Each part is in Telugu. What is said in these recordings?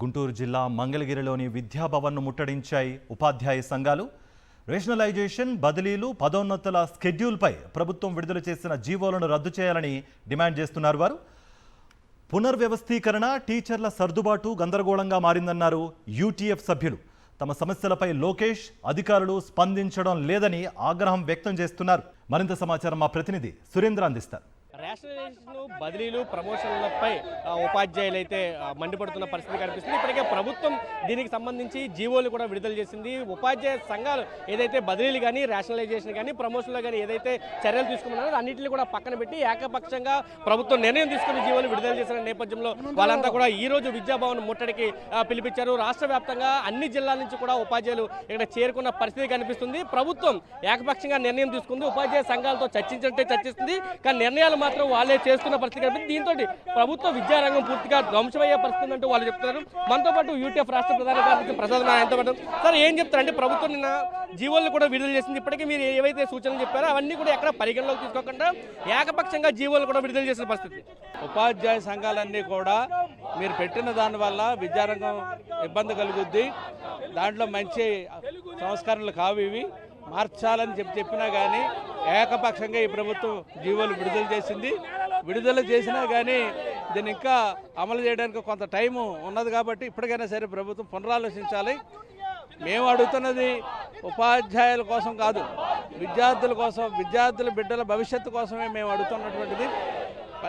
గుంటూరు జిల్లా మంగళగిరిలోని విద్యాభవన్ను ముట్టడించాయి ఉపాధ్యాయ సంఘాలు. రేషనలైజేషన్, బదిలీలు, పదోన్నతుల స్కెడ్యూల్పై ప్రభుత్వం విడుదల చేసిన జీవోలను రద్దు చేయాలని డిమాండ్ చేస్తున్నారు వారు. పునర్వ్యవస్థీకరణ, టీచర్ల సర్దుబాటు గందరగోళంగా మారిందన్నారు యూటీఎఫ్ సభ్యులు. తమ సమస్యలపై లోకేష్, అధికారులు స్పందించడం లేదని ఆగ్రహం వ్యక్తం చేస్తున్నారు. మరింత సమాచారం మా ప్రతినిధి సురేంద్ర అందిస్తారు. రేషనలైజేషన్, బదిలీలు, ప్రమోషన్లపై ఉపాధ్యాయులు అయితే మండిపడుతున్న పరిస్థితి కనిపిస్తుంది. ఇప్పటికే ప్రభుత్వం దీనికి సంబంధించి జీవోలు కూడా విడుదల చేసింది. ఉపాధ్యాయ సంఘాలు ఏదైతే బదిలీలు కానీ, రేషనలైజేషన్ కానీ, ప్రమోషన్లు కానీ ఏదైతే చర్యలు తీసుకున్నారో అన్నింటినీ కూడా పక్కన పెట్టి ఏకపక్షంగా ప్రభుత్వం నిర్ణయం తీసుకుని జీవోలు విడుదల చేసిన నేపథ్యంలో వాళ్ళంతా కూడా ఈ రోజు విద్యాభవన్ ముట్టడికి పిలిపించారు. రాష్ట్ర వ్యాప్తంగా అన్ని జిల్లాల నుంచి కూడా ఉపాధ్యాయులు ఇక్కడ చేరుకున్న పరిస్థితి కనిపిస్తుంది. ప్రభుత్వం ఏకపక్షంగా నిర్ణయం తీసుకుంది. ఉపాధ్యాయ సంఘాలతో చర్చించే చర్చిస్తుంది, కానీ నిర్ణయాలు మాత్రం వాళ్ళే చేస్తున్న పరిస్థితి కనిపిస్తుంది. దీంతో ప్రభుత్వ విద్యారంగం పూర్తిగా ధ్వంసమయ్యే పరిస్థితి అంటూ వాళ్ళు చెప్తున్నారు. మనతో పాటు యూటీఎఫ్ రాష్ట్ర ప్రధాన కార్యదర్శి ప్రసాద్ నారాయణతో పాటు సార్ ఏం చెప్తారంటే, ప్రభుత్వం నిన్న జీవోలు కూడా విడుదల చేసింది. ఇప్పటికీ మీరు ఏవైతే సూచనలు చెప్పారో అవన్నీ కూడా ఎక్కడ పరిగణలోకి తీసుకోకుండా ఏకపక్షంగా జీవోలు కూడా విడుదల చేసిన పరిస్థితి. ఉపాధ్యాయ సంఘాలన్నీ కూడా మీరు పెట్టిన దానివల్ల విద్యారంగం ఇబ్బంది కలుగుద్ది, దాంట్లో మంచి సంస్కరణలు కావు, ఇవి మార్చాలని చెప్పినా కానీ ఏకపక్షంగా ఈ ప్రభుత్వం జీవోలు విడుదల చేసింది. విడుదల చేసినా కానీ దీన్ని ఇంకా అమలు చేయడానికి కొంత టైము ఉన్నది కాబట్టి ఇప్పటికైనా సరే ప్రభుత్వం పునరాలోచించాలి. మేము అడుగుతున్నది ఉపాధ్యాయుల కోసం కాదు, విద్యార్థుల కోసం, విద్యార్థుల బిడ్డల భవిష్యత్తు కోసమే మేము అడుగుతున్నటువంటిది.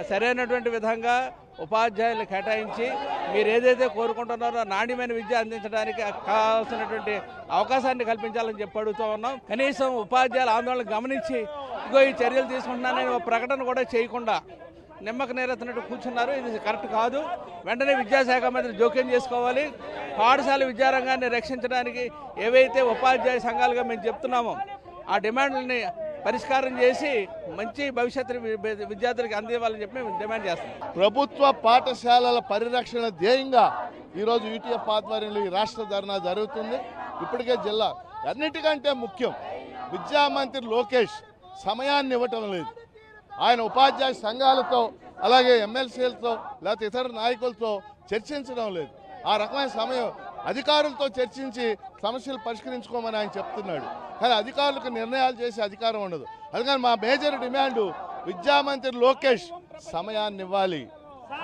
సరైనటువంటి విధంగా ఉపాధ్యాయులు కేటాయించి మీరు ఏదైతే కోరుకుంటున్నారో నాణ్యమైన విద్య అందించడానికి కావాల్సినటువంటి అవకాశాన్ని కల్పించాలని చెప్పి అడుగుతూ ఉన్నాం. కనీసం ఉపాధ్యాయుల ఆందోళన గమనించి ఇగో ఈ చర్యలు తీసుకుంటున్నానని ఒక ప్రకటన కూడా చేయకుండా నిమ్మక నీరెత్తినట్టు కూర్చున్నారు. ఇది కరెక్ట్ కాదు. వెంటనే విద్యాశాఖ మంత్రి జోక్యం చేసుకోవాలి. పాఠశాల విద్యారంగాన్ని రక్షించడానికి ఏవైతే ఉపాధ్యాయ సంఘాలుగా మేము చెప్తున్నామో ఆ డిమాండ్లని పరిష్కారం చేసి మంచి భవిష్యత్తు విద్యార్థులకు అందివ్వాలని చెప్పి మేము డిమాండ్ చేస్తాం. ప్రభుత్వ పాఠశాలల పరిరక్షణ ధ్యేయంగా ఈరోజు యూటీఎఫ్ ఆధ్వర్యంలో ఈ రాష్ట్ర ధర్నా జరుగుతుంది. ఇప్పటికే జిల్లా అన్నిటికంటే ముఖ్యం, విద్యామంత్రి లోకేష్ సమయాన్ని ఇవ్వటం లేదు. ఆయన ఉపాధ్యాయ సంఘాలతో అలాగే ఎమ్మెల్సీలతో లేకపోతే ఇతర నాయకులతో చర్చించడం లేదు. ఆ రకమైన సమయం అధికారులతో చర్చించి సమస్యలు పరిష్కరించుకోమని ఆయన చెప్తున్నాడు, కానీ అధికారులకు నిర్ణయాలు చేసే అధికారం ఉండదు. అందుకని మా మేజర్ డిమాండ్ విద్యామంత్రి లోకేష్ సమయాన్ని ఇవ్వాలి,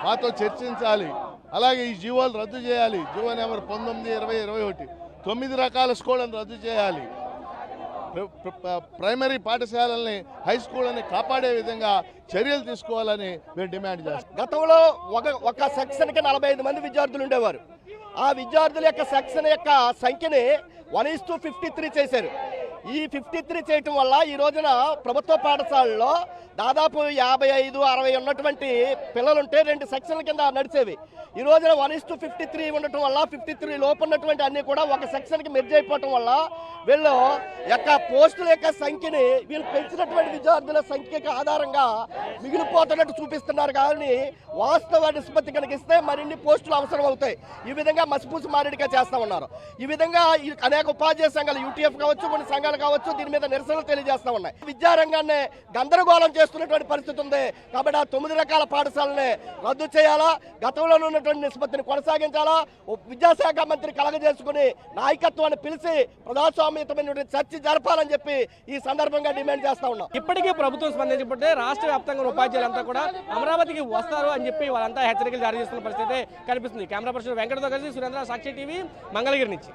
మాతో చర్చించాలి. అలాగే ఈ జీవోలు రద్దు చేయాలి. జీవో నెంబర్ 19, 20, 21 9 రకాల స్కూళ్ళను రద్దు చేయాలి. ప్రైమరీ పాఠశాలల్ని, హై స్కూళ్ళని కాపాడే విధంగా చర్యలు తీసుకోవాలని మేము డిమాండ్ చేస్తాం. గతంలో ఒక సెక్షన్కి 45 మంది విద్యార్థులు ఉండేవారు. ఆ విద్యార్థుల యొక్క సెక్షన్ యొక్క సంఖ్యని 1:53 చేశారు. ఈ 53 చేయటం వల్ల ఈ రోజున ప్రభుత్వ పాఠశాలలో దాదాపు 55-60 ఉన్నటువంటి పిల్లలుంటే 2 సెక్షన్ల కింద నడిచేవి. ఈ రోజున 1:53 ఉండటం వల్ల 53 లోపు ఉన్నటువంటి అన్ని కూడా ఒక సెక్షన్కి మెర్జ్ అయిపోవటం వల్ల వీళ్ళు యొక్క పోస్టుల యొక్క సంఖ్యని వీళ్ళు పెంచినటువంటి విద్యార్థుల సంఖ్యకి ఆధారంగా మిగిలిపోతున్నట్టు చూపిస్తున్నారు. కానీ వాస్తవ నిష్పత్తి కనిపిస్తే మరిన్ని పోస్టులు అవసరం అవుతాయి. ఈ విధంగా మసిపూసి మారేడుగా చేస్తూ ఉన్నారు. ఈ విధంగా అనేక ఉపాధ్యాయ సంఘాలు, యూటీఎఫ్ కావచ్చు, కొన్ని సంఘాలు కావచ్చు, దీని మీద నిరసనలు తెలియజేస్తూ ఉన్నాయి. విద్యారంగాన్ని గందరగోళం చేస్తున్నటువంటి పరిస్థితి ఉంది. కాబట్టి ఆ 9 రకాల పాఠశాలని రద్దు చేయాలా, గతంలో ఉన్నటువంటి నిష్పత్తిని కొనసాగించాలా, విద్యాశాఖ మంత్రి కలగజేసుకుని నాయకత్వాన్ని పిలిచి ప్రజాస్వామ్యతమైనటువంటి చర్చ జరపాలని చెప్పి ఈ సందర్భంగా డిమాండ్ చేస్తా ఉన్నాం. ఇప్పటికే ప్రభుత్వం స్పందించబట్టే రాష్ట్ర వ్యాప్తంగా ఉపాధ్యాయులంతా కూడా అమరావతికి వస్తారు అని చెప్పి వాళ్ళంతా హెచ్చరికలు జారీ చేస్తున్న పరిస్థితి కనిపిస్తుంది. కెమెరా పర్సన్ వెంకటతో కలిసి సురేంద్ర, సాక్షి టీవీ, మంగళగిరి నుంచి.